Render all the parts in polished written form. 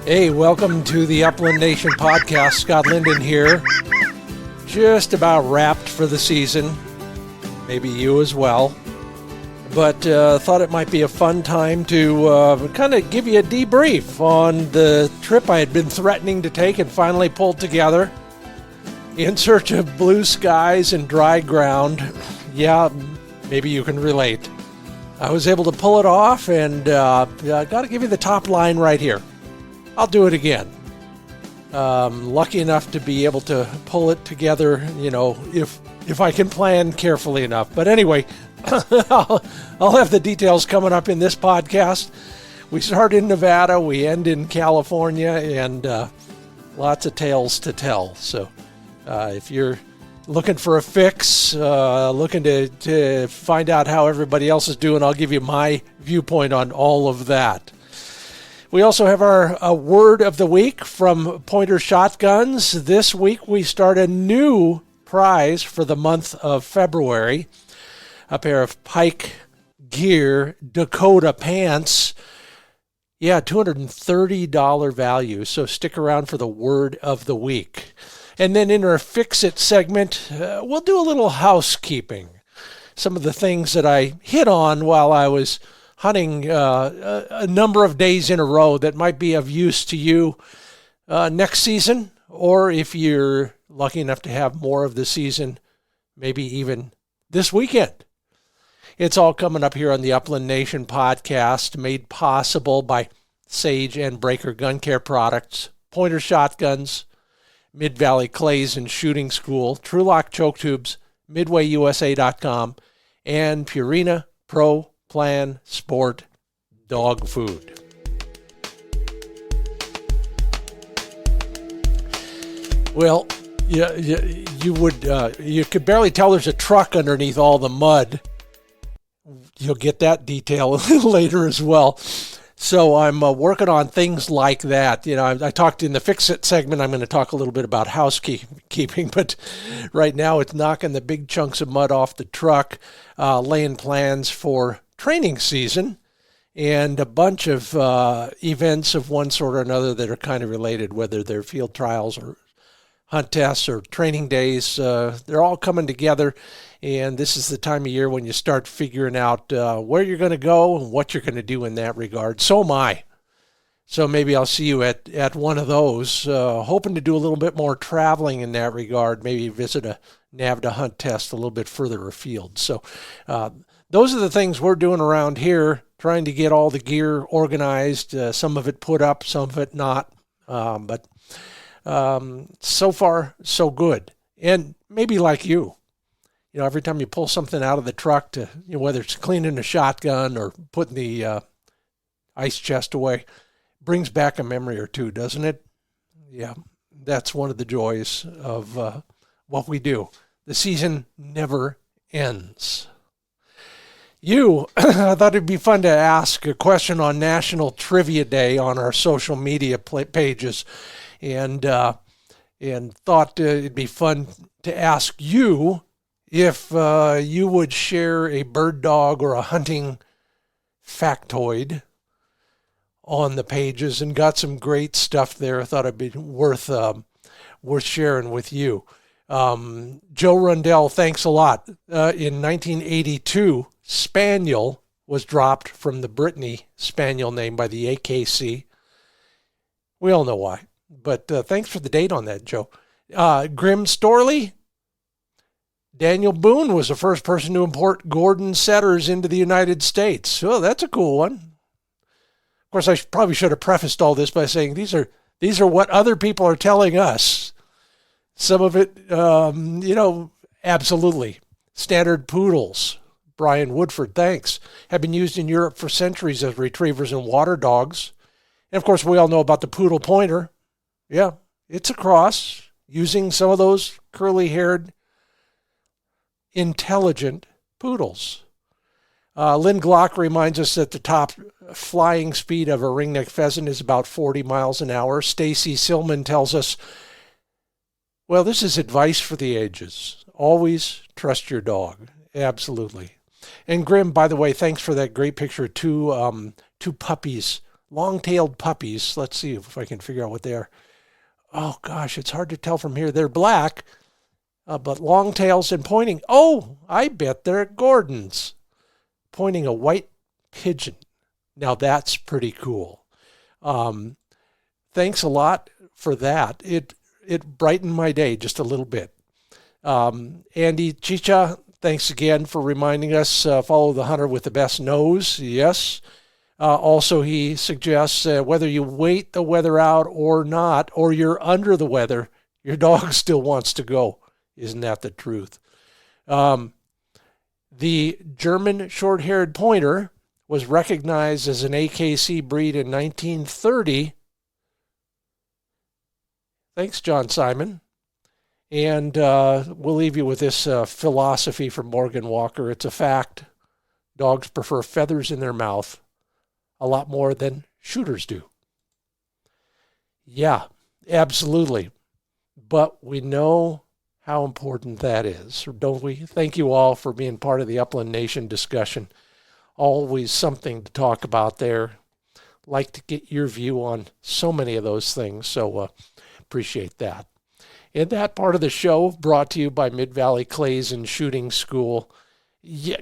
Hey, welcome to the Upland Nation podcast. Scott Linden here. Just about wrapped for the season. Maybe you as well. But thought it might be a fun time to kind of give you a debrief on the trip I had been threatening to take and finally pulled together. In search of blue skies and dry ground. Yeah, maybe you can relate. I was able to pull it off, and got to give you the top line right here. I'll do it again. Lucky enough to be able to pull it together, if I can plan carefully enough. But anyway, I'll have the details coming up in this podcast. We start in Nevada, we end in California, and lots of tales to tell. So if you're looking for a fix, looking to find out how everybody else is doing, I'll give you my viewpoint on all of that. We also have our word of the week from Pointer Shotguns. This week we start a new prize for the month of February. A pair of Pyke Gear Dakota pants. Yeah, $230 value, so stick around for the word of the week. And then in our Fix It segment, we'll do a little housekeeping. Some of the things that I hit on while I was hunting a number of days in a row that might be of use to you next season, or if you're lucky enough to have more of the season, maybe even this weekend. It's all coming up here on the Upland Nation podcast, made possible by Sage and Breaker Gun Care Products, Pointer Shotguns, Mid-Valley Clays and Shooting School, TrulockChokes Tubes, MidwayUSA.com, and Purina Pro Plan Sport dog food. Well, you could barely tell there's a truck underneath all the mud. You'll get that detail a little later as well. So I'm working on things like that. I talked in the Fix It segment, I'm going to talk a little bit about housekeeping, but right now it's knocking the big chunks of mud off the truck, laying plans for training season, and a bunch of events of one sort or another that are kind of related, whether they're field trials or hunt tests or training days. They're all coming together, and this is the time of year when you start figuring out where you're going to go and what you're going to do in that regard. So am I. So maybe I'll see you at one of those, hoping to do a little bit more traveling in that regard, maybe visit a NAVDA hunt test a little bit further afield. So those are the things we're doing around here, trying to get all the gear organized, some of it put up, some of it not. But so far, so good. And maybe like you, every time you pull something out of the truck to, whether it's cleaning a shotgun or putting the ice chest away, brings back a memory or two, doesn't it? Yeah, that's one of the joys of what we do. The season never ends. I thought it'd be fun to ask a question on National Trivia Day on our social media pages, and thought it'd be fun to ask you if you would share a bird dog or a hunting factoid on the pages, and got some great stuff there. I thought it'd be worth sharing with you. Joe Rundell, thanks a lot. In 1982, Spaniel was dropped from the Brittany Spaniel name by the AKC. We all know why, but thanks for the date on that, Joe. Grim Storley, Daniel Boone was the first person to import Gordon setters into the United States. Oh, that's a cool one. Of course, I probably should have prefaced all this by saying these are what other people are telling us. Some of it, absolutely. Standard poodles. Brian Woodford, thanks. Have been used in Europe for centuries as retrievers and water dogs. And of course, we all know about the poodle pointer. Yeah, it's a cross using some of those curly-haired, intelligent poodles. Lynn Glock reminds us that the top flying speed of a ringneck pheasant is about 40 miles an hour. Stacy Silman tells us, well, this is advice for the ages. Always trust your dog. Absolutely. And Grim, by the way, thanks for that great picture of two puppies long-tailed puppies. Let's see if I can figure out what they are. Oh, gosh, it's hard to tell from here. They're black, but long tails and pointing. Oh, I bet they're Gordons. Pointing a white pigeon. Now, that's pretty cool. Thanks a lot for that. It brightened my day just a little bit. Andy Chicha, thanks again for reminding us, follow the hunter with the best nose. Yes. Also, he suggests whether you wait the weather out or not, or you're under the weather, your dog still wants to go. Isn't that the truth? The German short-haired pointer was recognized as an AKC breed in 1930. Thanks, John Simon. And we'll leave you with this philosophy from Morgan Walker. It's a fact. Dogs prefer feathers in their mouth a lot more than shooters do. Yeah, absolutely. But we know how important that is, don't we? Thank you all for being part of the Upland Nation discussion. Always something to talk about there. Like to get your view on so many of those things, so appreciate that. And that part of the show brought to you by Mid-Valley Clays and Shooting School.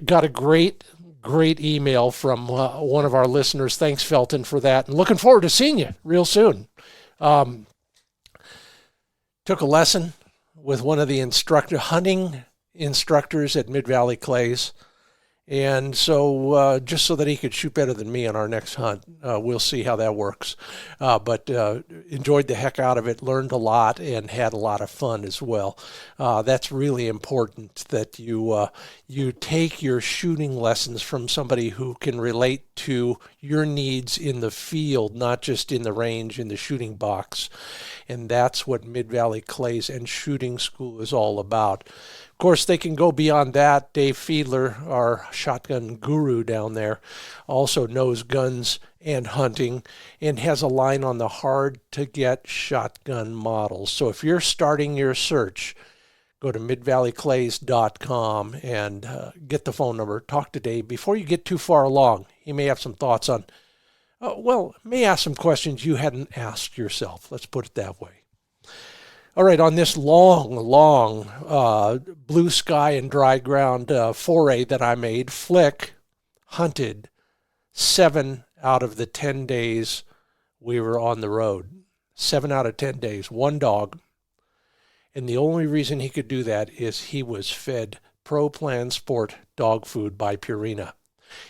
Got a great email from one of our listeners. Thanks, Felton, for that. And looking forward to seeing you real soon. Took a lesson with one of the hunting instructors at Mid-Valley Clays. And so just so that he could shoot better than me on our next hunt, we'll see how that works. But enjoyed the heck out of it, learned a lot, and had a lot of fun as well. That's really important that you take your shooting lessons from somebody who can relate to your needs in the field, not just in the range, in the shooting box. And that's what Mid-Valley Clays and Shooting School is all about. Of course, they can go beyond that. Dave Fiedler, our shotgun guru down there, also knows guns and hunting and has a line on the hard-to-get shotgun models. So if you're starting your search, go to midvalleyclays.com and get the phone number. Talk to Dave before you get too far along. He may have some thoughts on, may ask some questions you hadn't asked yourself. Let's put it that way. All right, on this long blue sky and dry ground foray that I made, Flick hunted 7 out of the 10 days we were on the road. 7 out of 10 days, one dog. And the only reason he could do that is he was fed Pro Plan Sport dog food by Purina.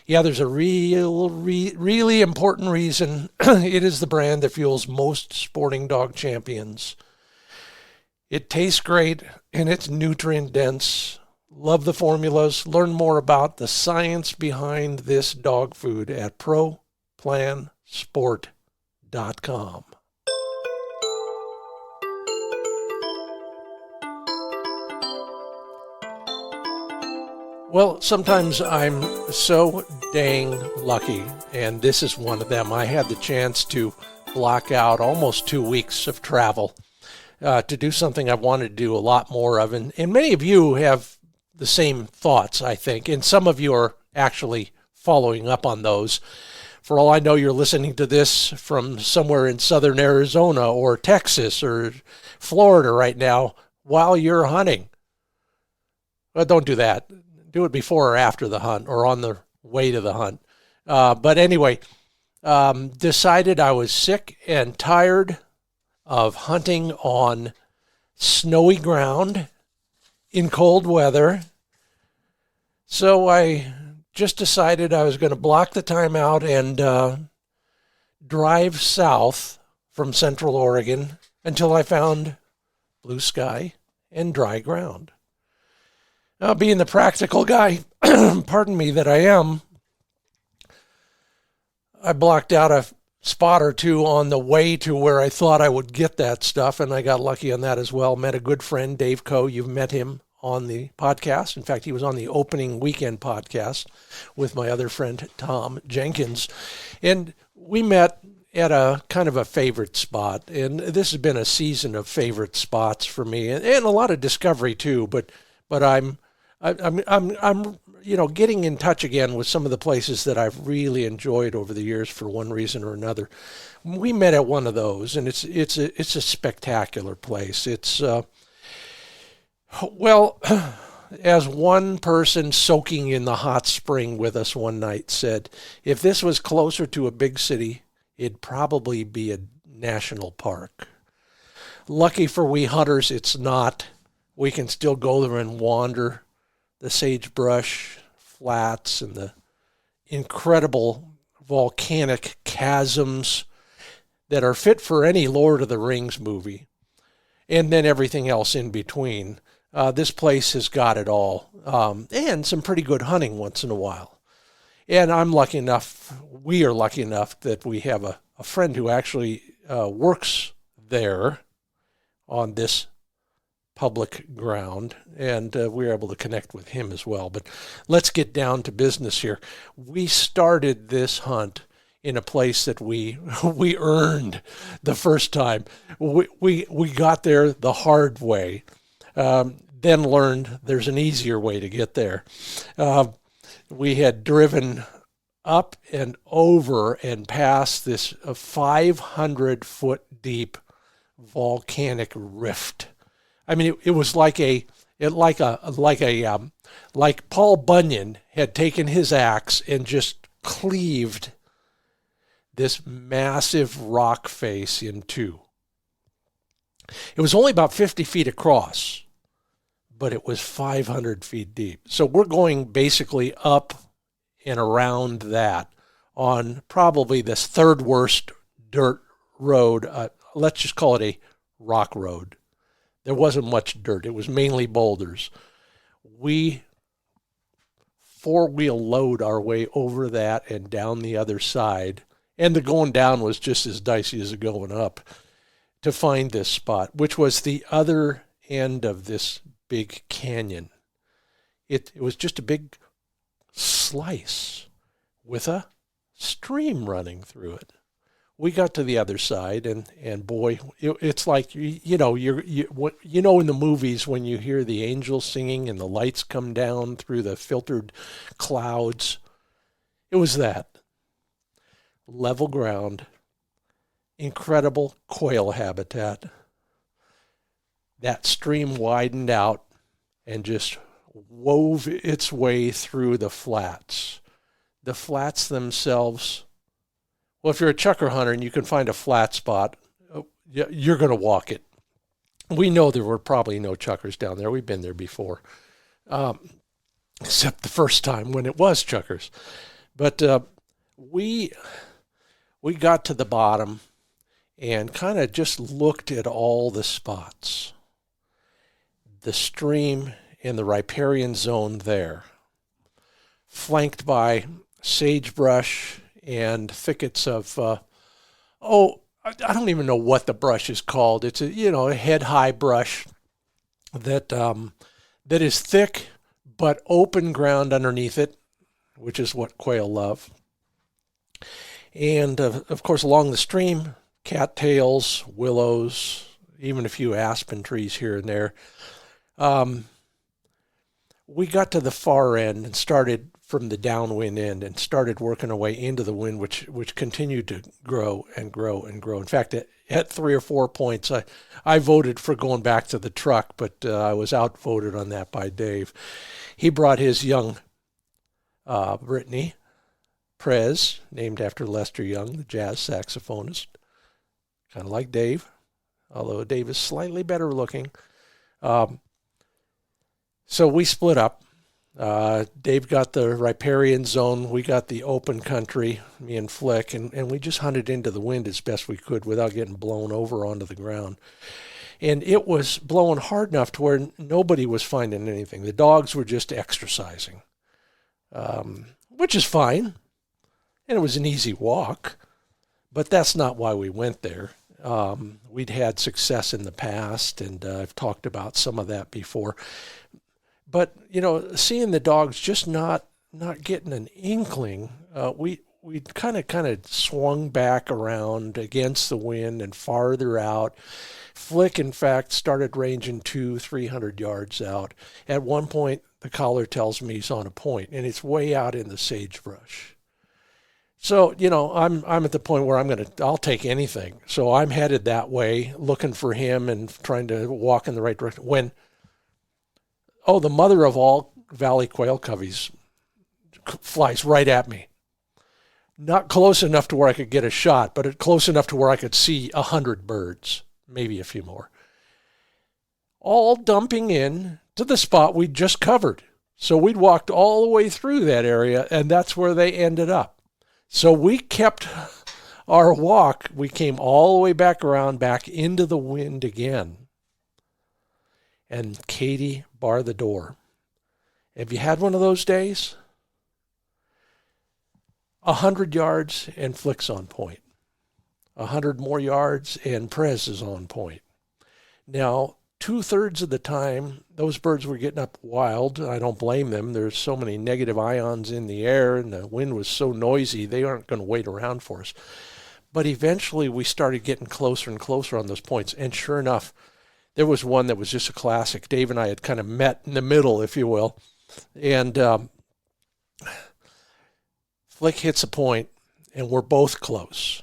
Yeah, there's a really important reason. It is the brand that fuels most sporting dog champions. It tastes great, and it's nutrient-dense. Love the formulas. Learn more about the science behind this dog food at ProPlansport.com. Well, sometimes I'm so dang lucky, and this is one of them. I had the chance to block out almost 2 weeks of travel to do something I wanted to do a lot more of. And many of you have the same thoughts, I think. And some of you are actually following up on those. For all I know, you're listening to this from somewhere in southern Arizona or Texas or Florida right now while you're hunting. Well, don't do that. Do it before or after the hunt or on the way to the hunt. But anyway, decided I was sick and tired of hunting on snowy ground in cold weather. So I just decided I was going to block the time out and drive south from Central Oregon until I found blue sky and dry ground. Now, being the practical guy, pardon me, that I am, I blocked out a spot or two on the way to where I thought I would get that stuff, and I got lucky on that as well. Met a good friend, Dave Coe. You've met him on the podcast. In fact, he was on the opening weekend podcast with my other friend, Tom Jenkins. And we met at a kind of a favorite spot. And this has been a season of favorite spots for me, and a lot of discovery too. But I'm getting in touch again with some of the places that I've really enjoyed over the years for one reason or another. We met at one of those, and it's a spectacular place. It's well, as one person soaking in the hot spring with us one night said, if this was closer to a big city, it'd probably be a national park. Lucky for we hunters, it's not. We can still go there and wander the sagebrush flats and the incredible volcanic chasms that are fit for any Lord of the Rings movie, and then everything else in between. This place has got it all, and some pretty good hunting once in a while. And we are lucky enough that we have a friend who actually works there on this public ground, and we were able to connect with him as well. But let's get down to business here. We started this hunt in a place that we earned the first time. We got there the hard way, then learned there's an easier way to get there. We had driven up and over and past this 500-foot deep volcanic rift. I mean, it was like Paul Bunyan had taken his axe and just cleaved this massive rock face in two. It was only about 50 feet across, but it was 500 feet deep. So we're going basically up and around that on probably this third worst dirt road. Let's just call it a rock road. There wasn't much dirt. It was mainly boulders. We four-wheel load our way over that and down the other side. And the going down was just as dicey as the going up to find this spot, which was the other end of this big canyon. It was just a big slice with a stream running through it. We got to the other side, and boy, it's like, you know in the movies when you hear the angels singing and the lights come down through the filtered clouds. It was that. Level ground, incredible quail habitat. That stream widened out and just wove its way through the flats. The flats themselves, well, if you're a chukar hunter and you can find a flat spot, you're going to walk it. We know there were probably no chukars down there. We've been there before, except the first time when it was chukars. But we got to the bottom and kind of just looked at all the spots. The stream in the riparian zone there, flanked by sagebrush and thickets of, I don't even know what the brush is called. It's a head-high brush that is thick but open ground underneath it, which is what quail love. And of course, along the stream, cattails, willows, even a few aspen trees here and there. We got to the far end and started from the downwind end and started working our way into the wind, which continued to grow and grow and grow. In fact, at 3 or 4 points, I voted for going back to the truck, but I was outvoted on that by Dave. He brought his young Brittany Prez, named after Lester Young, the jazz saxophonist, kind of like Dave, although Dave is slightly better looking. So we split up. Dave got the riparian zone. We got the open country, me and Flick, and we just hunted into the wind as best we could without getting blown over onto the ground. And it was blowing hard enough to where nobody was finding anything. The dogs were just exercising, which is fine. And it was an easy walk, but that's not why we went there. We'd had success in the past, and I've talked about some of that before. But, seeing the dogs just not getting an inkling, we we kind of swung back around against the wind and farther out. Flick, in fact, started ranging 200-300 yards out. At one point, the collar tells me he's on a point, and it's way out in the sagebrush. So, I'm at the point where I'll take anything. So I'm headed that way, looking for him and trying to walk in the right direction. When, the mother of all valley quail coveys flies right at me. Not close enough to where I could get a shot, but close enough to where I could see 100 birds. Maybe a few more, all dumping in to the spot we'd just covered. So we'd walked all the way through that area, and that's where they ended up. So we kept our walk. We came all the way back around, back into the wind again. And Katie barred the door. Have you had one of those days? 100 yards and Flick's on point. 100 more yards, and Prez is on point. Now, 2/3 of the time, those birds were getting up wild. I don't blame them. There's so many negative ions in the air, and the wind was so noisy, they aren't going to wait around for us. But eventually, we started getting closer and closer on those points, and sure enough, there was one that was just a classic. Dave and I had kind of met in the middle, if you will, and Flick hits a point, and we're both close.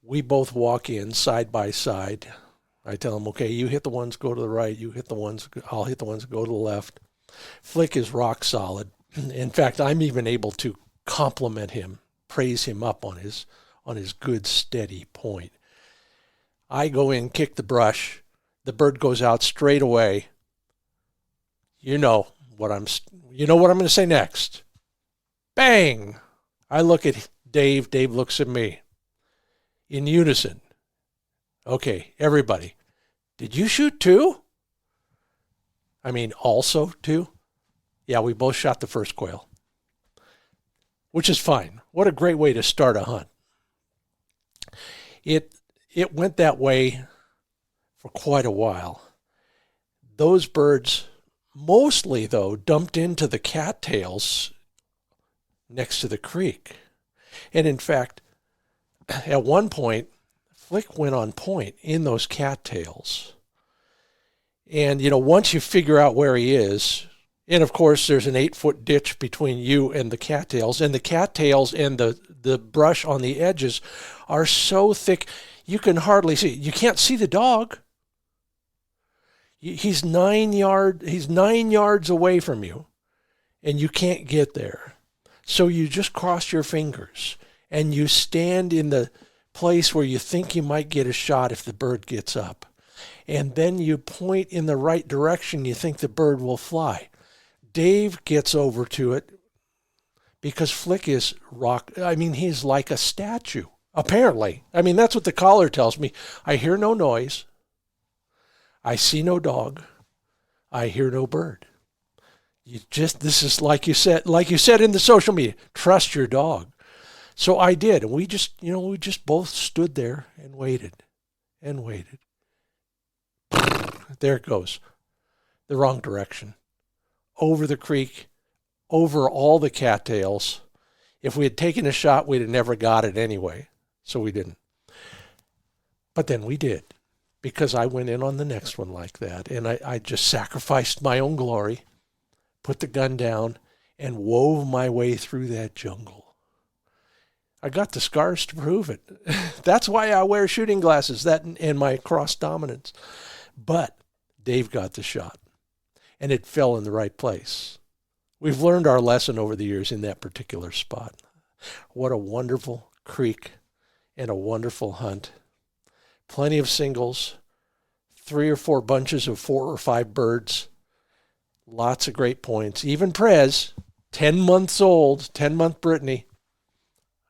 We both walk in side by side. I tell him, okay, you hit the ones, go to the right. You hit the ones, I'll hit the ones, go to the left. Flick is rock solid. In fact, I'm even able to compliment him, praise him up on his good, steady point. I go in, kick the brush. The bird goes out straight away. You know what I'm going to say next. Bang! I look at Dave. Dave looks at me. In unison. Okay, everybody. Did you shoot too? I mean, also too? Yeah, we both shot the first quail. Which is fine. What a great way to start a hunt. It went that way for quite a while. Those birds, mostly though, dumped into the cattails next to the creek. And in fact, at one point, Flick went on point in those cattails. And, once you figure out where he is, and of course there's an 8-foot ditch between you and the cattails and the brush on the edges are so thick you can hardly see. You can't see the dog. He's 9 yards away from you, and you can't get there. So you just cross your fingers. And you stand in the place where you think you might get a shot if the bird gets up. And then you point in the right direction you think the bird will fly. Dave gets over to it because Flick is he's like a statue, apparently. That's what the collar tells me. I hear no noise. I see no dog. I hear no bird. This is like you said in the social media, trust your dog. So I did, and we just both stood there and waited. There it goes. The wrong direction. Over the creek, over all the cattails. If we had taken a shot, we'd have never got it anyway, so we didn't. But then we did, because I went in on the next one like that, and I just sacrificed my own glory, put the gun down, and wove my way through that jungle. I got the scars to prove it. That's why I wear shooting glasses, that and my cross dominance. But Dave got the shot, and it fell in the right place. We've learned our lesson over the years in that particular spot. What a wonderful creek and a wonderful hunt. Plenty of singles, 3 or 4 bunches of 4 or 5 birds, lots of great points. Even Prez, 10 months old, 10-month Brittany,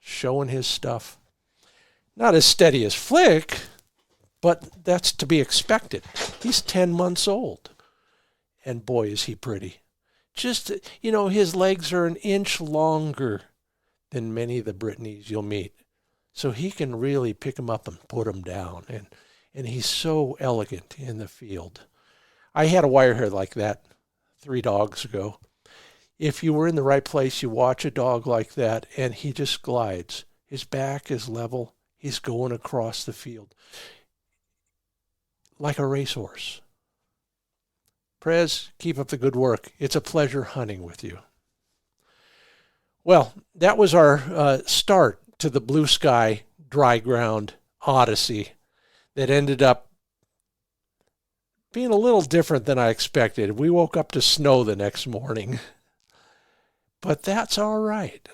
showing his stuff. Not as steady as Flick, but that's to be expected. He's 10 months old. And boy, is he pretty. Just, his legs are an inch longer than many of the Brittany's you'll meet. So he can really pick them up and put them down. And he's so elegant in the field. I had a wirehead like that 3 dogs ago. if you were in the right place, you watch a dog like that, and he just glides. His back is level. He's going across the field like a racehorse. Prez, keep up the good work. It's a pleasure hunting with you. Well, that was our start to the blue sky, dry ground odyssey that ended up being a little different than I expected. We woke up to snow the next morning. But that's all right,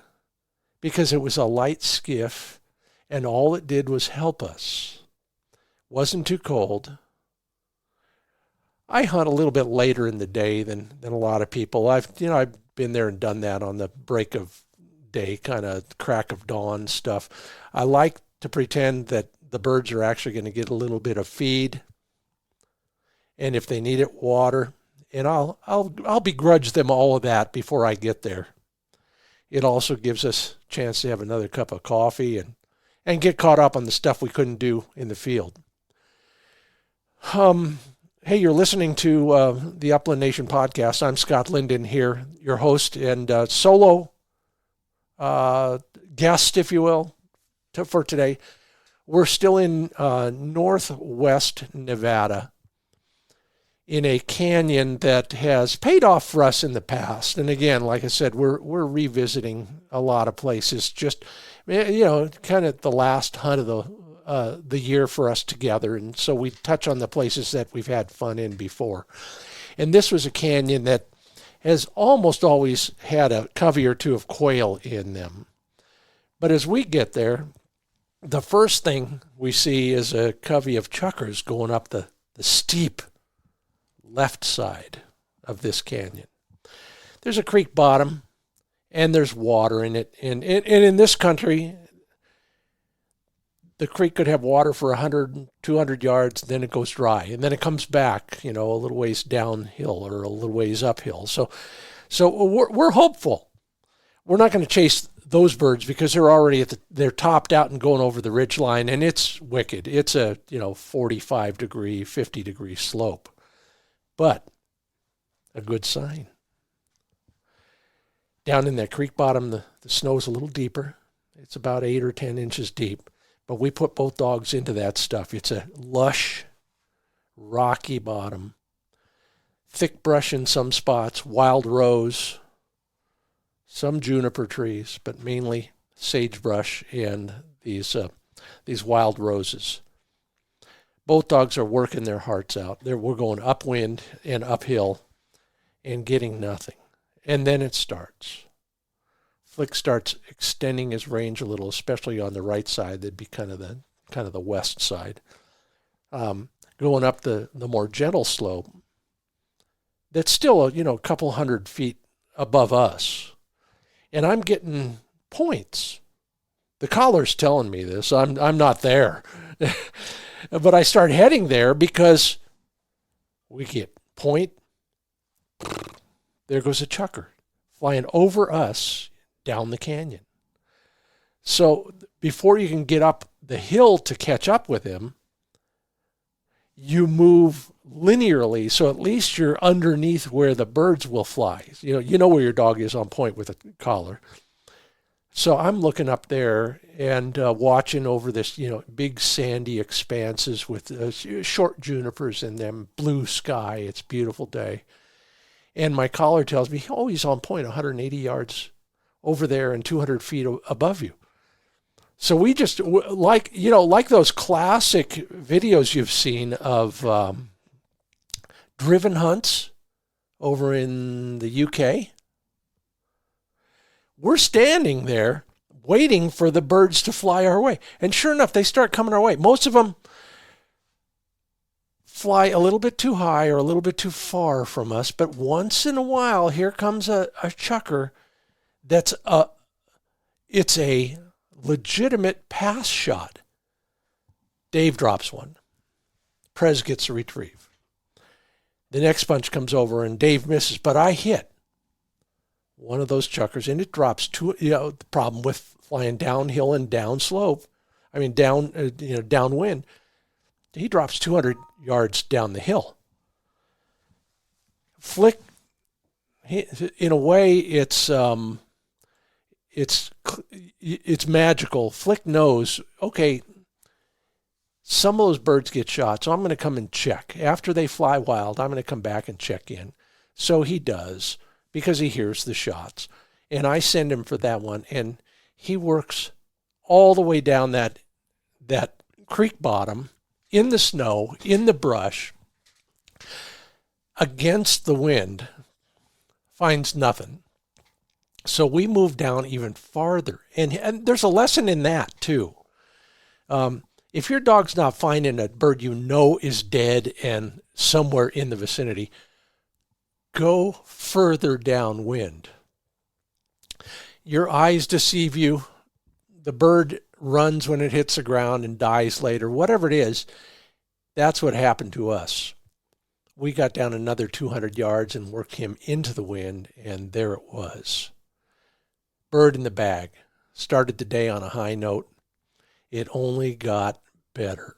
because it was a light skiff, and all it did was help us. Wasn't too cold. I hunt a little bit later in the day than a lot of people. I've been there and done that on the break of day, kind of crack of dawn stuff. I like to pretend that the birds are actually going to get a little bit of feed, and if they need it, water. And I'll begrudge them all of that before I get there. It also gives us a chance to have another cup of coffee and get caught up on the stuff we couldn't do in the field. Hey, you're listening to the Upland Nation podcast. I'm Scott Linden here, your host and solo guest, if you will, for today. We're still in northwest Nevada, in a canyon that has paid off for us in the past. And again, like I said, we're revisiting a lot of places. Just, kind of the last hunt of the year for us together. And so we touch on the places that we've had fun in before. And this was a canyon that has almost always had a covey or two of quail in them. But as we get there, the first thing we see is a covey of chukars going up the steep left side of this canyon. There's a creek bottom, and there's water in it. And in this country, the creek could have water for 100, 200 yards, then it goes dry. And then it comes back, a little ways downhill or a little ways uphill. So we're hopeful. We're not going to chase those birds because they're already they're topped out and going over the ridge line, and it's wicked. It's a 45 degree, 50 degree slope. But a good sign. Down in that creek bottom, the snow's a little deeper. It's about 8 or 10 inches deep. But we put both dogs into that stuff. It's a lush, rocky bottom. Thick brush in some spots, wild rose, some juniper trees, but mainly sagebrush and these wild roses. Both dogs are working their hearts out. We're going upwind and uphill and getting nothing. And then it starts. Flick starts extending his range a little, especially on the right side. That'd be kind of the west side. Going up the more gentle slope. That's still a couple hundred feet above us. And I'm getting points. The collar's telling me this. I'm not there. But I start heading there because we get point. There goes a chukar flying over us down the canyon. So before you can get up the hill to catch up with him, you move linearly, so at least you're underneath where the birds will fly. You know where your dog is on point with a collar. So I'm looking up there and watching over this, big sandy expanses with short junipers in them, blue sky. It's a beautiful day. And my collar tells me, he's on point 180 yards over there and 200 feet above you. So we just, like those classic videos you've seen of driven hunts over in the UK. We're standing there waiting for the birds to fly our way. And sure enough, they start coming our way. Most of them fly a little bit too high or a little bit too far from us. But once in a while, here comes a chukar it's a legitimate pass shot. Dave drops one. Prez gets a retrieve. The next bunch comes over and Dave misses, but I hit one of those chukars and it drops the problem with flying downhill and downslope. Downwind. He drops 200 yards down the hill. Flick in a way, it's magical. Flick knows, okay, some of those birds get shot, so I'm going to come and check. After they fly wild, I'm going to come back and check in. So he does, because he hears the shots. And I send him for that one, and he works all the way down that creek bottom, in the snow, in the brush, against the wind, finds nothing. So we move down even farther. And there's a lesson in that, too. If your dog's not finding a bird you know is dead and somewhere in the vicinity, go further downwind. Your eyes deceive you. The bird runs when it hits the ground and dies later. Whatever it is, that's what happened to us. We got down another 200 yards and worked him into the wind, and there it was. Bird in the bag. Started the day on a high note. It only got better.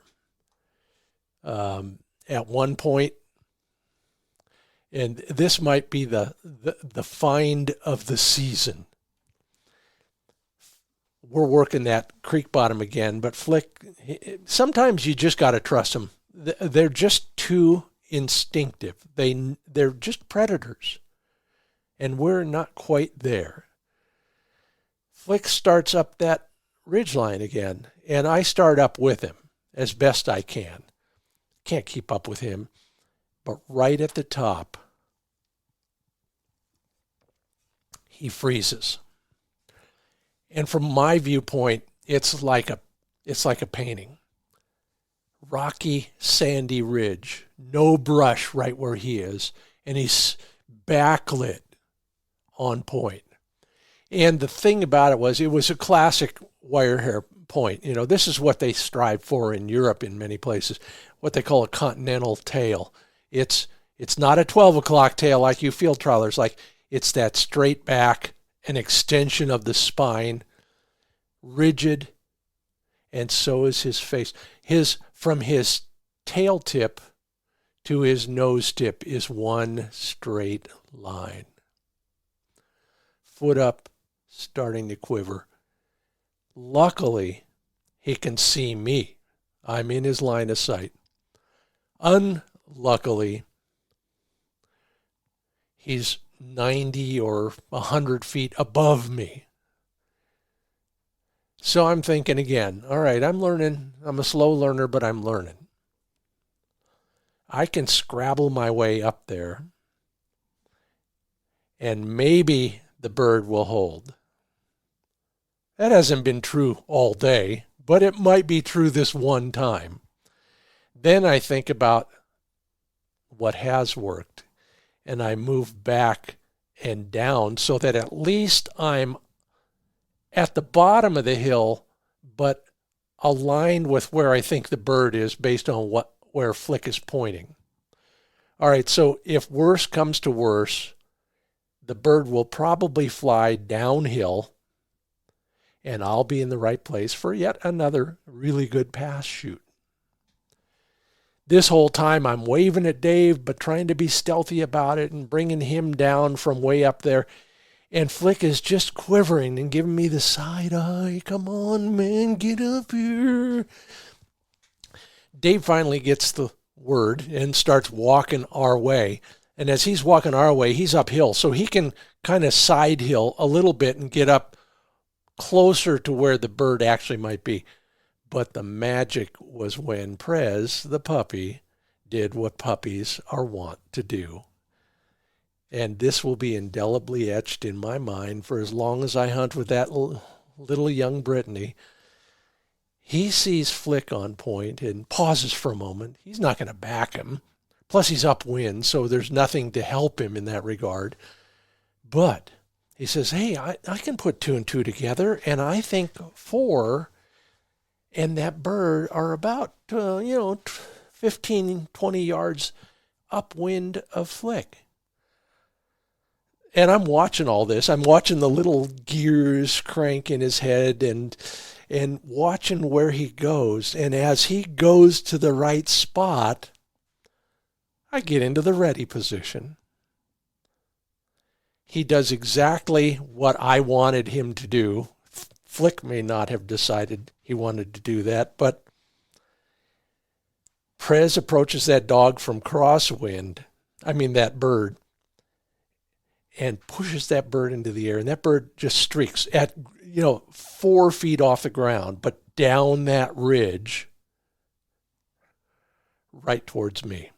At one point, and this might be the find of the season. We're working that creek bottom again, but Flick, sometimes you just got to trust them. They're just too instinctive. They're just predators, and we're not quite there. Flick starts up that ridgeline again, and I start up with him as best I can. Can't keep up with him, but right at the top, he freezes. And from my viewpoint, it's like a painting. Rocky, sandy ridge, no brush right where he is, and he's backlit on point. And the thing about it was a classic wire hair point. You know, this is what they strive for in Europe in many places, what they call a continental tail. It's not a 12 o'clock tail like you field trawlers like. It's that straight back, an extension of the spine, rigid, and so is his face. From his tail tip to his nose tip is one straight line. Foot up, starting to quiver. Luckily, he can see me. I'm in his line of sight. Unluckily, he's 90 or 100 feet above me. So I'm thinking again, all right, I'm learning. I'm a slow learner, but I'm learning. I can scrabble my way up there, and maybe the bird will hold. That hasn't been true all day, but it might be true this one time. Then I think about what has worked, and I move back and down so that at least I'm at the bottom of the hill, but aligned with where I think the bird is based on where Flick is pointing. All right, so if worse comes to worse, the bird will probably fly downhill, and I'll be in the right place for yet another really good pass shoot. This whole time I'm waving at Dave, but trying to be stealthy about it and bringing him down from way up there. And Flick is just quivering and giving me the side eye. Come on, man, get up here. Dave finally gets the word and starts walking our way. And as he's walking our way, he's uphill, so he can kind of side hill a little bit and get up closer to where the bird actually might be. But the magic was when Prez, the puppy, did what puppies are wont to do. And this will be indelibly etched in my mind for as long as I hunt with that little young Brittany. He sees Flick on point and pauses for a moment. He's not going to back him. Plus he's upwind, so there's nothing to help him in that regard. But he says, hey, I can put 2 and 2 together, and I think 4 and that bird are about, 15, 20 yards upwind of Flick. And I'm watching all this. I'm watching the little gears crank in his head and watching where he goes. And as he goes to the right spot, I get into the ready position. He does exactly what I wanted him to do. Flick may not have decided he wanted to do that, but Prez approaches that dog from that bird, and pushes that bird into the air. And that bird just streaks at, 4 feet off the ground, but down that ridge right towards me.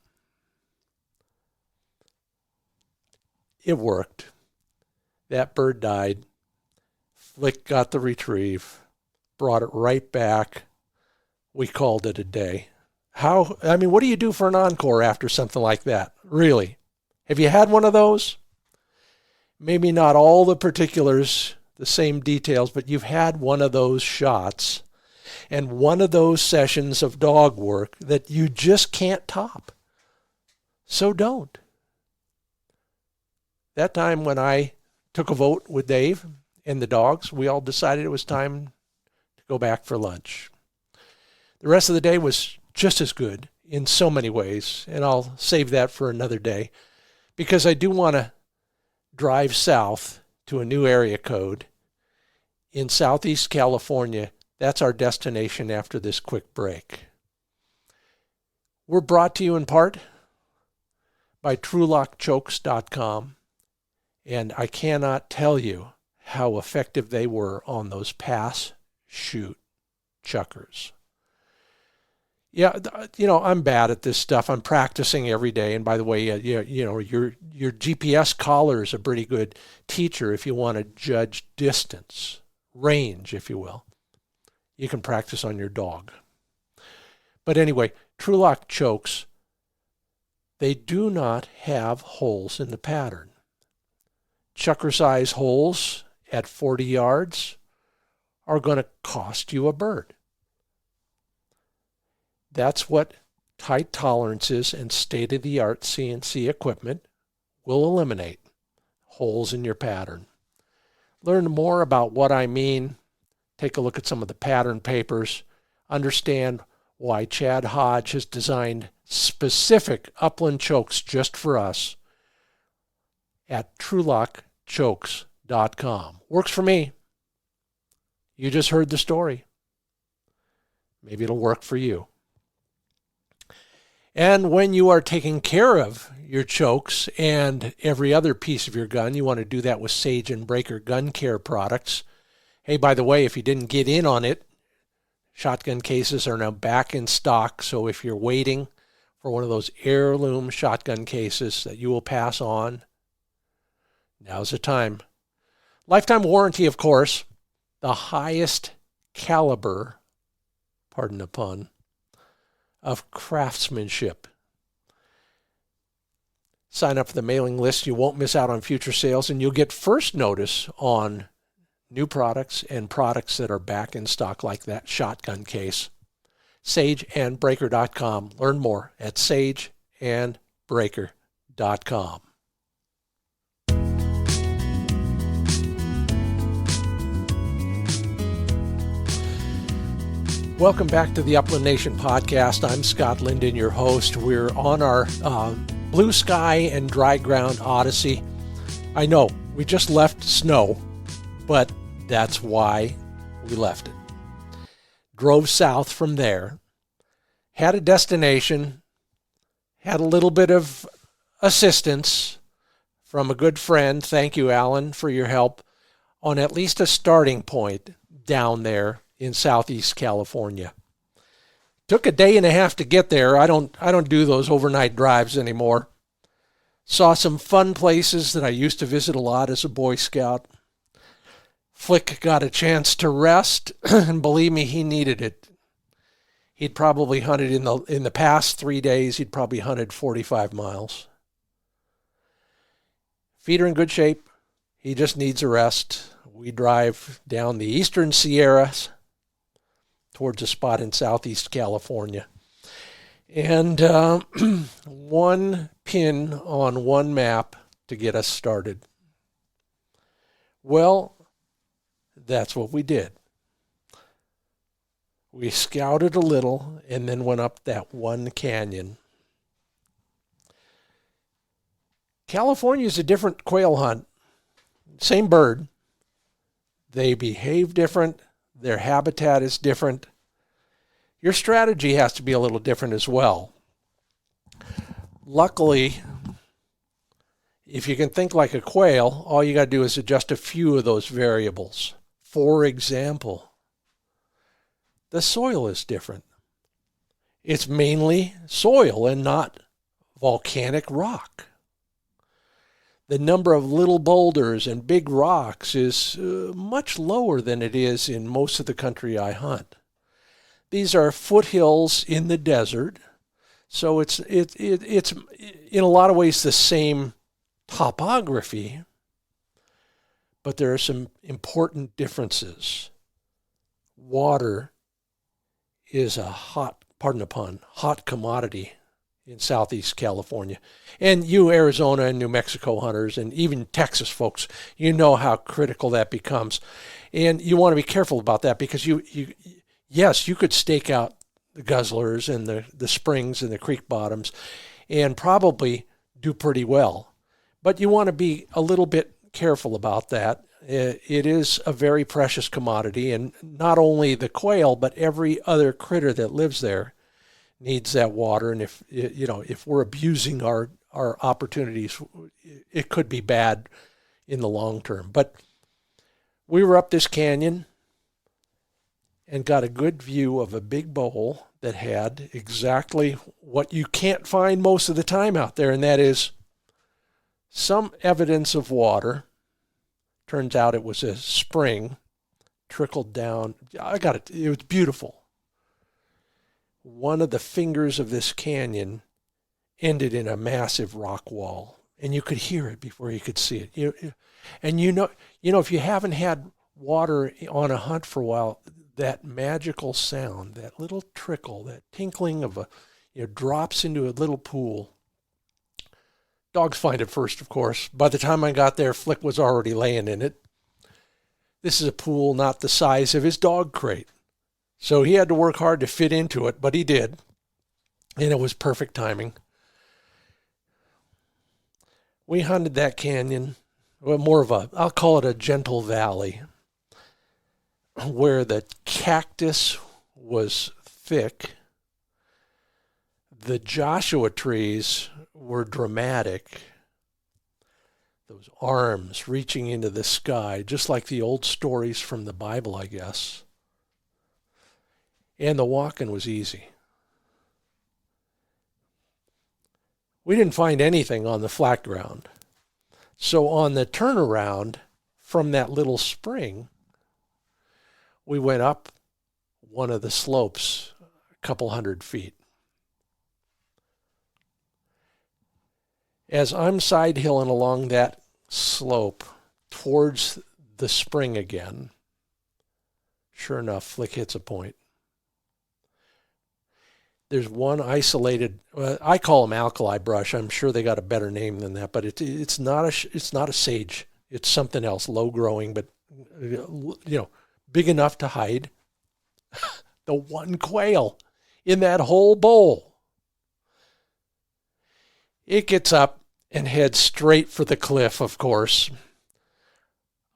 It worked. That bird died. Flick got the retrieve, brought it right back. We called it a day. What do you do for an encore after something like that? Really? Have you had one of those? Maybe not all the particulars, the same details, but you've had one of those shots and one of those sessions of dog work that you just can't top. So don't. That time when I took a vote with Dave and the dogs, we all decided it was time to go back for lunch. The rest of the day was just as good in so many ways, and I'll save that for another day because I do want to drive south to a new area code in Southeast California. That's our destination after this quick break. We're brought to you in part by TrulockChokes.com, and I cannot tell you how effective they were on those pass shoot chukars. Yeah, I'm bad at this stuff. I'm practicing every day. And by the way, your GPS collar is a pretty good teacher if you want to judge distance, range, if you will. You can practice on your dog. But anyway, TrulockChokes, they do not have holes in the pattern. Chukar size holes at 40 yards are going to cost you a bird. That's what tight tolerances and state-of-the-art CNC equipment will eliminate, holes in your pattern. Learn more about what I mean. Take a look at some of the pattern papers. Understand why Chad Hodge has designed specific upland chokes just for us at TrulockChokes.com. Works for me. You just heard the story. Maybe it'll work for you. And when you are taking care of your chokes and every other piece of your gun, you want to do that with Sage and Breaker gun care products. Hey, by the way, if you didn't get in on it, shotgun cases are now back in stock. So if you're waiting for one of those heirloom shotgun cases that you will pass on, now's the time. Lifetime warranty, of course, the highest caliber, pardon the pun, of craftsmanship. Sign up for the mailing list. You won't miss out on future sales, and you'll get first notice on new products and products that are back in stock, like that shotgun case. SageandBreaker.com. Learn more at SageandBreaker.com. Welcome back to the Upland Nation podcast. I'm Scott Linden, your host. We're on our blue sky and dry ground odyssey. I know, we just left snow, but that's why we left it. Drove south from there, had a destination, had a little bit of assistance from a good friend. Thank you, Alan, for your help on at least a starting point down there in Southeast California. Took a day and a half to get there. I don't do those overnight drives anymore. Saw some fun places that I used to visit a lot as a Boy Scout. Flick got a chance to rest, and believe me, he needed it. He'd probably hunted in the past 3 days, he'd probably hunted 45 miles. Feet are in good shape. He just needs a rest. We drive down the eastern Sierras towards a spot in Southeast California. And one pin on one map to get us started. Well, that's what we did. We scouted a little and then went up that one canyon. California is a different quail hunt same bird. They behave different. Their habitat is different. Your strategy has to be a little different as well. Luckily, if you can think like a quail, all you got to do is adjust a few of those variables. For example, the soil is different. It's mainly soil and not volcanic rock. The number of little boulders and big rocks is much lower than it is in most of the country I hunt. These are foothills in the desert, so it's in a lot of ways the same topography, but there are some important differences. Water is a hot commodity in Southeast California. And you Arizona and New Mexico hunters and even Texas folks, you know how critical that becomes. And you want to be careful about that because yes, you could stake out the guzzlers and the springs and the creek bottoms and probably do pretty well. But you want to be a little bit careful about that. It is a very precious commodity, and not only the quail, but every other critter that lives there needs that water. And if we're abusing our opportunities, it could be bad in the long term. But we were up this canyon and got a good view of a big bowl that had exactly what you can't find most of the time out there, and that is some evidence of water. Turns out it was a spring, trickled down. It was beautiful. One of the fingers of this canyon ended in a massive rock wall, and you could hear it before you could see it. And if you haven't had water on a hunt for a while, that magical sound, that little trickle, that tinkling of drops into a little pool. Dogs find it first, of course. By the time I got there, Flick was already laying in it. This is a pool not the size of his dog crate. So he had to work hard to fit into it, but he did. And it was perfect timing. We hunted that canyon, I'll call it a gentle valley, where the cactus was thick. The Joshua trees were dramatic. Those arms reaching into the sky, just like the old stories from the Bible, I guess. And the walking was easy. We didn't find anything on the flat ground. So on the turnaround from that little spring, we went up one of the slopes a couple 100 feet. As I'm side hilling along that slope towards the spring again, sure enough, Flick hits a point. There's one isolated, I call them alkali brush. I'm sure they got a better name than that, but it's not a sage. It's something else, low growing, but big enough to hide the one quail in that whole bowl. It gets up and heads straight for the cliff, of course.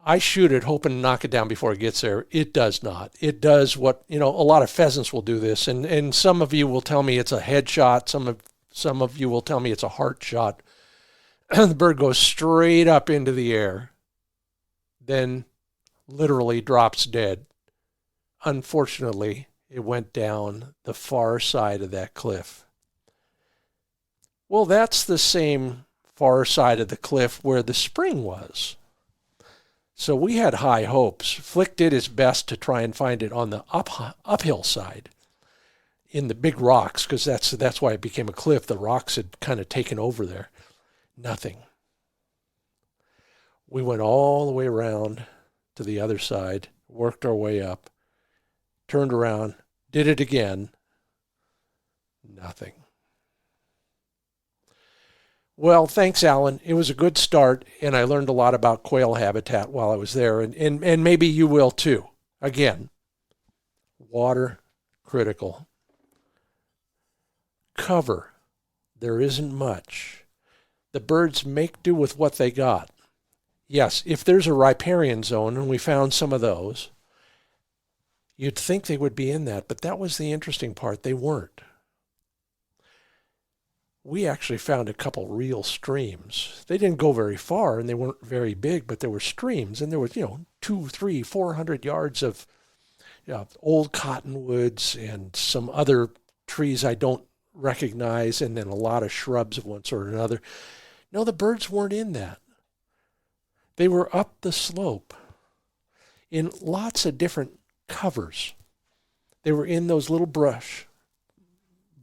I shoot it hoping to knock it down before it gets there. It does not. It does what, a lot of pheasants will do this, and some of you will tell me it's a headshot. Some of you will tell me it's a heart shot. The bird goes straight up into the air, then literally drops dead. Unfortunately, it went down the far side of that cliff. Well, that's the same far side of the cliff where the spring was. So we had high hopes. Flick did his best to try and find it on the uphill side in the big rocks, because that's why it became a cliff. The rocks had kind of taken over there. Nothing. We went all the way around to the other side, worked our way up, turned around, did it again. Nothing. Well, thanks, Alan. It was a good start, and I learned a lot about quail habitat while I was there, and maybe you will too. Again, water, critical. Cover, there isn't much. The birds make do with what they got. yes, if there's a riparian zone, and we found some of those, you'd think they would be in that, but that was the interesting part. They weren't. We actually found a couple real streams. They didn't go very far, and they weren't very big, but there were streams, and there was, 200, 300, 400 yards of old cottonwoods and some other trees I don't recognize, and then a lot of shrubs of one sort or another. No, the birds weren't in that. They were up the slope in lots of different covers. They were in those little brush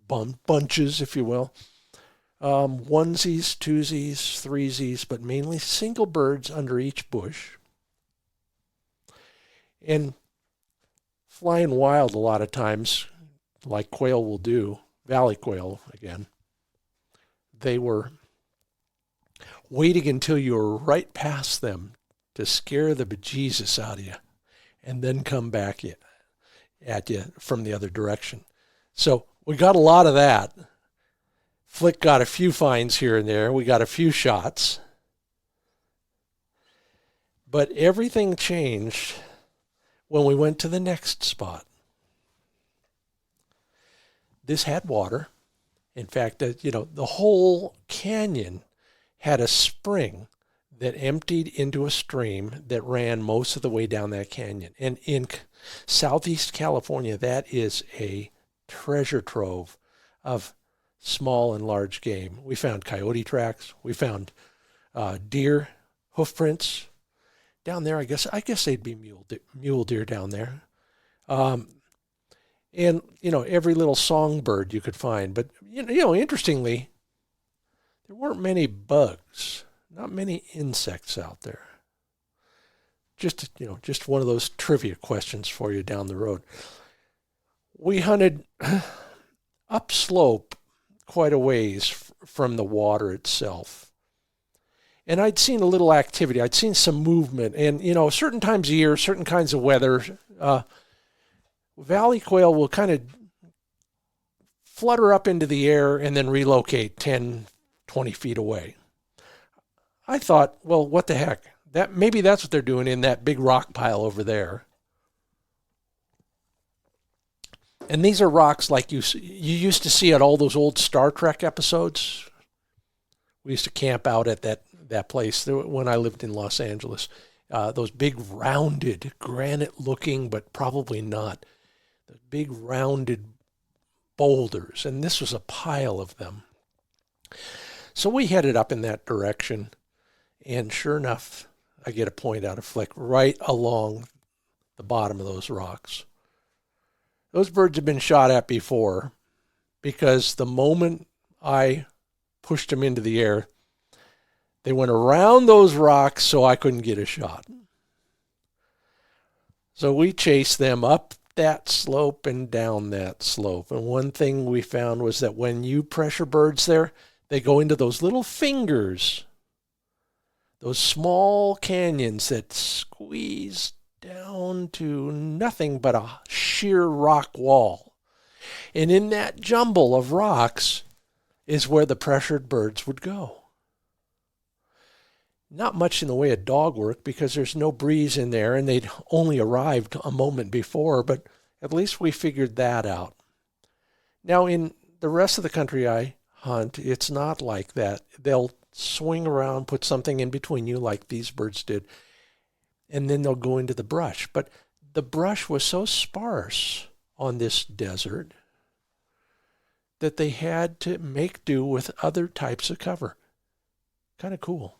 bunches, if you will. Onesies, twosies, threesies, but mainly single birds under each bush. And flying wild a lot of times, like quail will do, valley quail again, they were waiting until you were right past them to scare the bejesus out of you and then come back at you from the other direction. So we got a lot of that. Flick got a few finds here and there. We got a few shots. But everything changed when we went to the next spot. This had water. In fact, the whole canyon had a spring that emptied into a stream that ran most of the way down that canyon. And in southeast California, that is a treasure trove of small and large game. We found coyote tracks. We found deer hoof prints down there. I guess they'd be mule deer down there. And every little songbird you could find. But interestingly, there weren't many bugs, not many insects out there. Just one of those trivia questions for you down the road. We hunted upslope quite a ways from the water itself. And I'd seen a little activity. I'd seen some movement. And, certain times of year, certain kinds of weather, valley quail will kind of flutter up into the air and then relocate 10, 20 feet away. I thought, well, what the heck? Maybe that's what they're doing in that big rock pile over there. And these are rocks like you used to see at all those old Star Trek episodes. We used to camp out at that place when I lived in Los Angeles. Those big rounded, granite-looking, but probably not, the big rounded boulders. And this was a pile of them. So we headed up in that direction. And sure enough, I get a point out of Flick right along the bottom of those rocks. Those birds have been shot at before because the moment I pushed them into the air, they went around those rocks so I couldn't get a shot. So we chased them up that slope and down that slope. And one thing we found was that when you pressure birds there, they go into those little fingers, those small canyons that squeeze down to nothing but a sheer rock wall. And in that jumble of rocks is where the pressured birds would go. Not much in the way of dog work because there's no breeze in there and they'd only arrived a moment before, but at least we figured that out. Now in the rest of the country I hunt, it's not like that. They'll swing around, put something in between you like these birds did, and then they'll go into the brush. But the brush was so sparse on this desert that they had to make do with other types of cover. Kind of cool.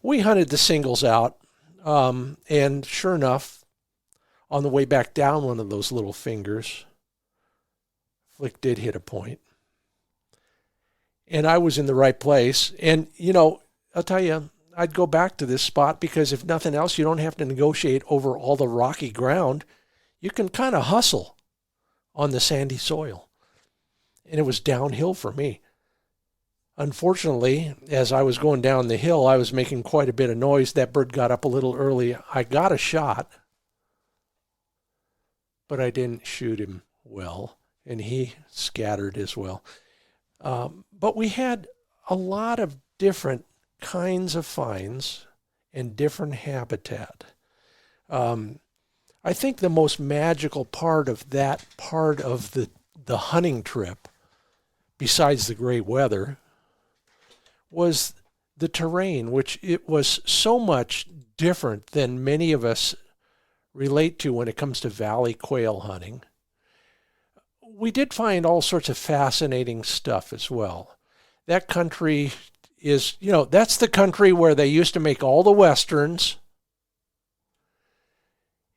We hunted the singles out, and sure enough, on the way back down one of those little fingers, Flick did hit a point. And I was in the right place. And, I'll tell you, I'd go back to this spot because if nothing else, you don't have to negotiate over all the rocky ground. You can kind of hustle on the sandy soil. And it was downhill for me. Unfortunately, as I was going down the hill, I was making quite a bit of noise. That bird got up a little early. I got a shot, but I didn't shoot him well, and he scattered as well. But we had a lot of different kinds of finds and different habitat. I think the most magical part of that part of the hunting trip, besides the great weather, was the terrain, which it was so much different than many of us relate to when it comes to valley quail hunting. We did find all sorts of fascinating stuff as well. That country is, that's the country where they used to make all the Westerns.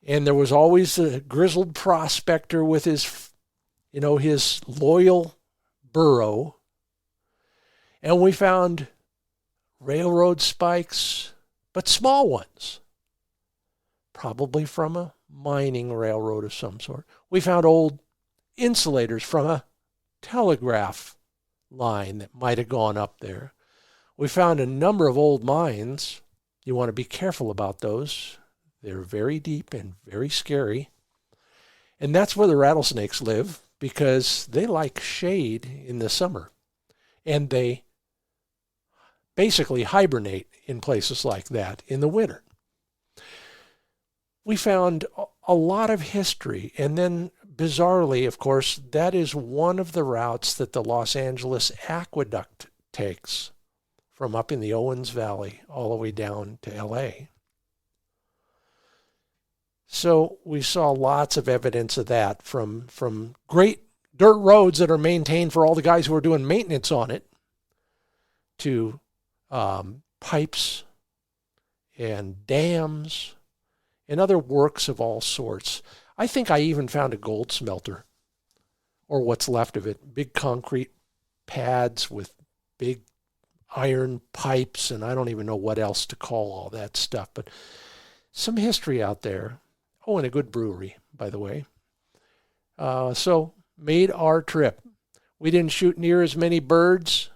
And there was always a grizzled prospector with his loyal burro. And we found railroad spikes, but small ones, probably from a mining railroad of some sort. We found old insulators from a telegraph line that might have gone up there. We found a number of old mines. You want to be careful about those. They're very deep and very scary. And that's where the rattlesnakes live, because they like shade in the summer. And they basically hibernate in places like that in the winter. We found a lot of history. And then, bizarrely, of course, that is one of the routes that the Los Angeles Aqueduct takes from up in the Owens Valley all the way down to L.A. So we saw lots of evidence of that from great dirt roads that are maintained for all the guys who are doing maintenance on it, to pipes and dams and other works of all sorts. I think I even found a gold smelter, or what's left of it, big concrete pads with big iron pipes, and I don't even know what else to call all that stuff, but some history out there. Oh, and a good brewery, by the way. So made our trip. We didn't shoot near as many birds,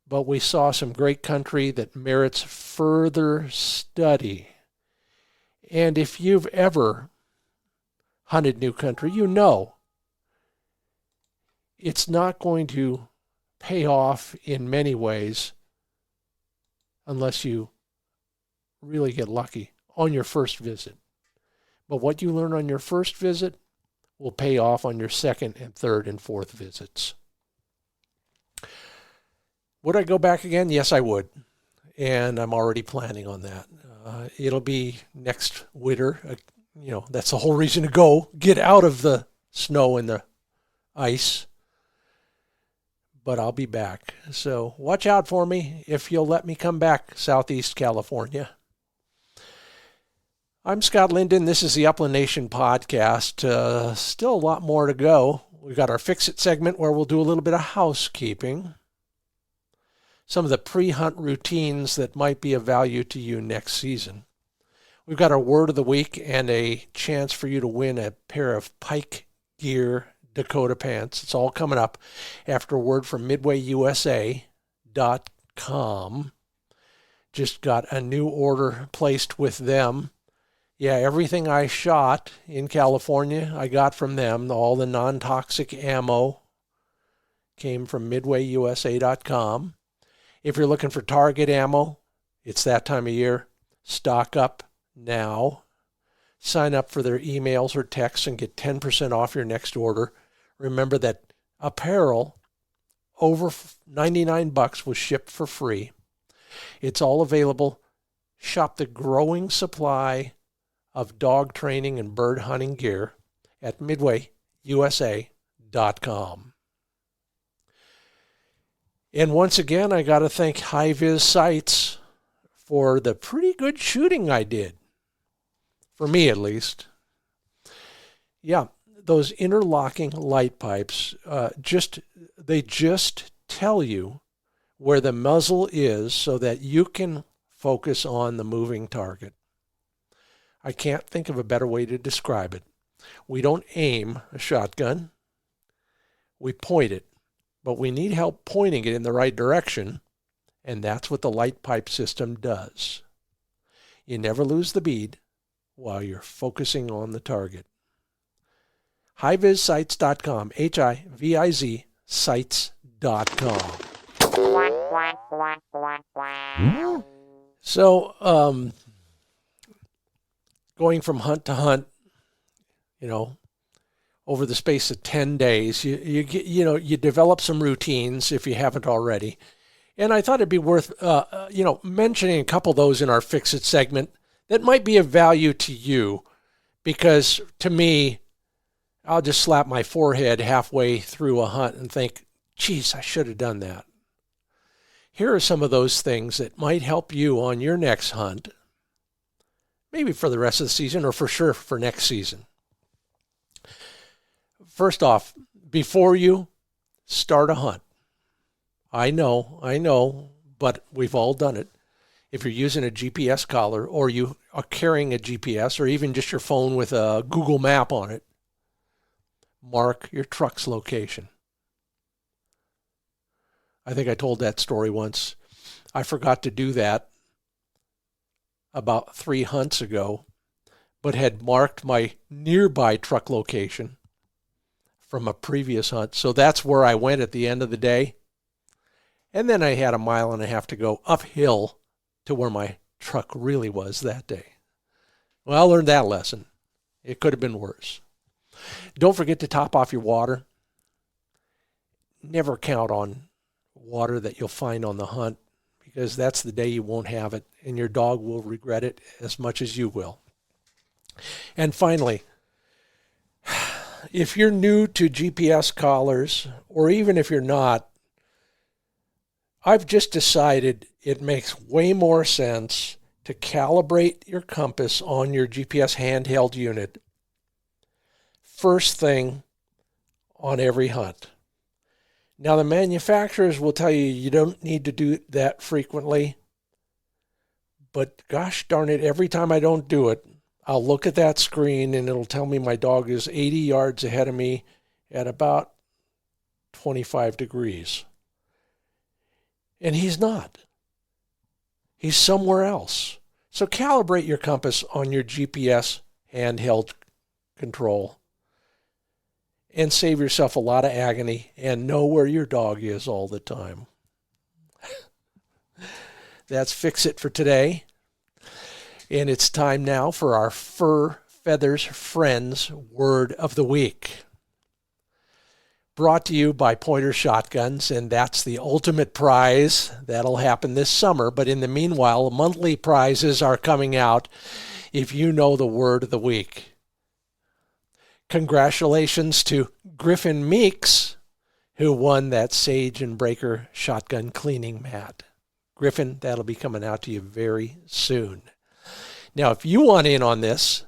but we saw some great country that merits further study. And if you've ever hunted new country, you know it's not going to pay off in many ways unless you really get lucky on your first visit. But what you learn on your first visit will pay off on your second and third and fourth visits. Would I go back again? Yes, I would. And I'm already planning on that. It'll be next winter. That's the whole reason to go. Get out of the snow and the ice. But I'll be back. So watch out for me if you'll let me come back, Southeast California. I'm Scott Linden. This is the Upland Nation podcast. Still a lot more to go. We've got our Fix It segment where we'll do a little bit of housekeeping. Some of the pre-hunt routines that might be of value to you next season. We've got our word of the week and a chance for you to win a pair of Pyke Gear Dakota pants. It's all coming up after a word from MidwayUSA.com. Just got a new order placed with them. Yeah, everything I shot in California, I got from them. All the non-toxic ammo came from MidwayUSA.com. If you're looking for target ammo, it's that time of year. Stock up now. Sign up for their emails or texts and get 10% off your next order. Remember that apparel over $99 was shipped for free. It's all available. Shop the growing supply of dog training and bird hunting gear at MidwayUSA.com. And once again, I got to thank HiViz Sights for the pretty good shooting I did. For me, at least. Yeah, those interlocking light pipes, they just tell you where the muzzle is so that you can focus on the moving target. I can't think of a better way to describe it. We don't aim a shotgun. We point it. But we need help pointing it in the right direction, and that's what the light pipe system does. You never lose the bead while you're focusing on the target. HiVizSights.com, HiViz Sights.com. So, going from hunt to hunt, over the space of 10 days, you develop some routines if you haven't already. And I thought it'd be worth, mentioning a couple of those in our Fix It segment that might be of value to you, because to me, I'll just slap my forehead halfway through a hunt and think, geez, I should have done that. Here are some of those things that might help you on your next hunt, maybe for the rest of the season or for sure for next season. First off, before you start a hunt, I know, but we've all done it. If you're using a GPS collar or you are carrying a GPS or even just your phone with a Google map on it, mark your truck's location. I think I told that story once. I forgot to do that about 3 hunts ago, but had marked my nearby truck location from a previous hunt. So that's where I went at the end of the day. And then I had 1.5 miles to go uphill to where my truck really was that day. Well, I learned that lesson. It could have been worse. Don't forget to top off your water. Never count on water that you'll find on the hunt, because that's the day you won't have it, and your dog will regret it as much as you will. And finally, if you're new to GPS collars, or even if you're not, I've just decided it makes way more sense to calibrate your compass on your GPS handheld unit first thing on every hunt. Now, the manufacturers will tell you don't need to do that frequently, but gosh darn it, every time I don't do it, I'll look at that screen and it'll tell me my dog is 80 yards ahead of me at about 25 degrees. And he's not. He's somewhere else. So calibrate your compass on your GPS handheld control and save yourself a lot of agony and know where your dog is all the time. That's Fix It for today. And it's time now for our Fur Feathers Friends Word of the Week. Brought to you by Pointer Shotguns, and that's the ultimate prize. That'll happen this summer, but in the meanwhile, monthly prizes are coming out if you know the word of the week. Congratulations to Griffin Meeks, who won that Sage and Breaker shotgun cleaning mat. Griffin, that'll be coming out to you very soon. Now, if you want in on this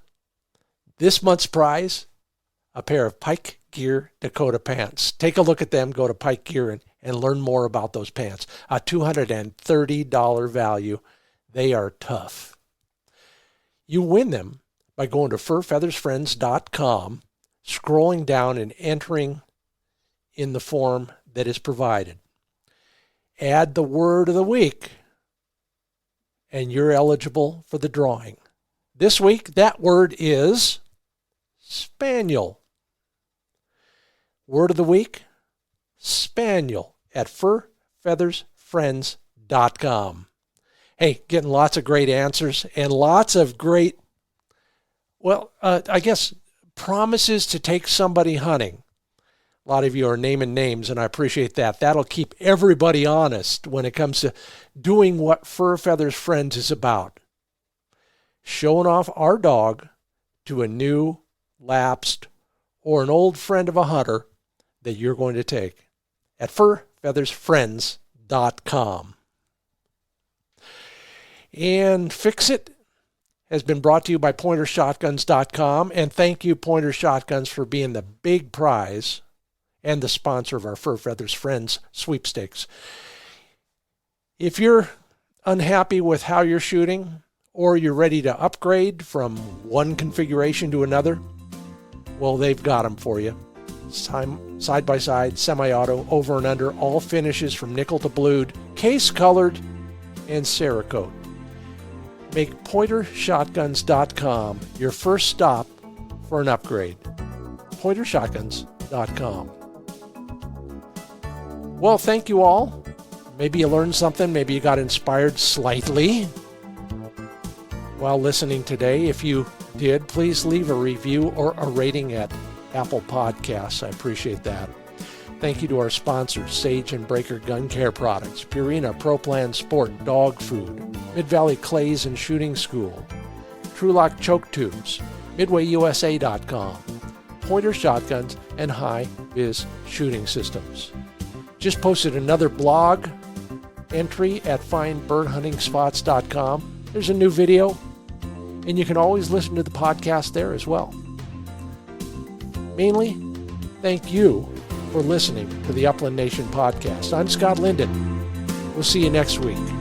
month's prize, a pair of Pyke Gear Dakota pants. Take a look at them, go to Pyke Gear and learn more about those pants. A $230 value. They are tough. You win them by going to furfeathersfriends.com, scrolling down and entering in the form that is provided. Add the word of the week, and you're eligible for the drawing. This week, that word is spaniel. Word of the week, spaniel, at furfeathersfriends.com. Hey, getting lots of great answers and lots of great, promises to take somebody hunting. A lot of you are naming names, and I appreciate that. That'll keep everybody honest when it comes to doing what Fur Feathers Friends is about. Showing off our dog to a new, lapsed, or an old friend of a hunter that you're going to take at furfeathersfriends.com. And Fix It has been brought to you by PointerShotguns.com, and thank you, Pointer Shotguns, for being the big prize and the sponsor of our Fur Feathers Friends sweepstakes. If you're unhappy with how you're shooting, or you're ready to upgrade from one configuration to another, well, they've got them for you. Side by side, semi-auto, over and under, all finishes from nickel to blued, case colored, and Cerakote. Make PointerShotguns.com your first stop for an upgrade. PointerShotguns.com. Well, thank you all. Maybe you learned something. Maybe you got inspired slightly. while listening today. If you did, please leave a review or a rating at Apple Podcasts. I appreciate that. Thank you to our sponsors, Sage and Breaker Gun Care Products, Purina Pro Plan Sport Dog Food, Mid-Valley Clays and Shooting School, TrulockChokes Tubes, MidwayUSA.com, Pointer Shotguns, and HiViz Shooting Systems. Just posted another blog entry at findbirdhuntingspots.com. There's a new video, and you can always listen to the podcast there as well. Mainly, thank you for listening to the Upland Nation podcast. I'm Scott Linden. We'll see you next week.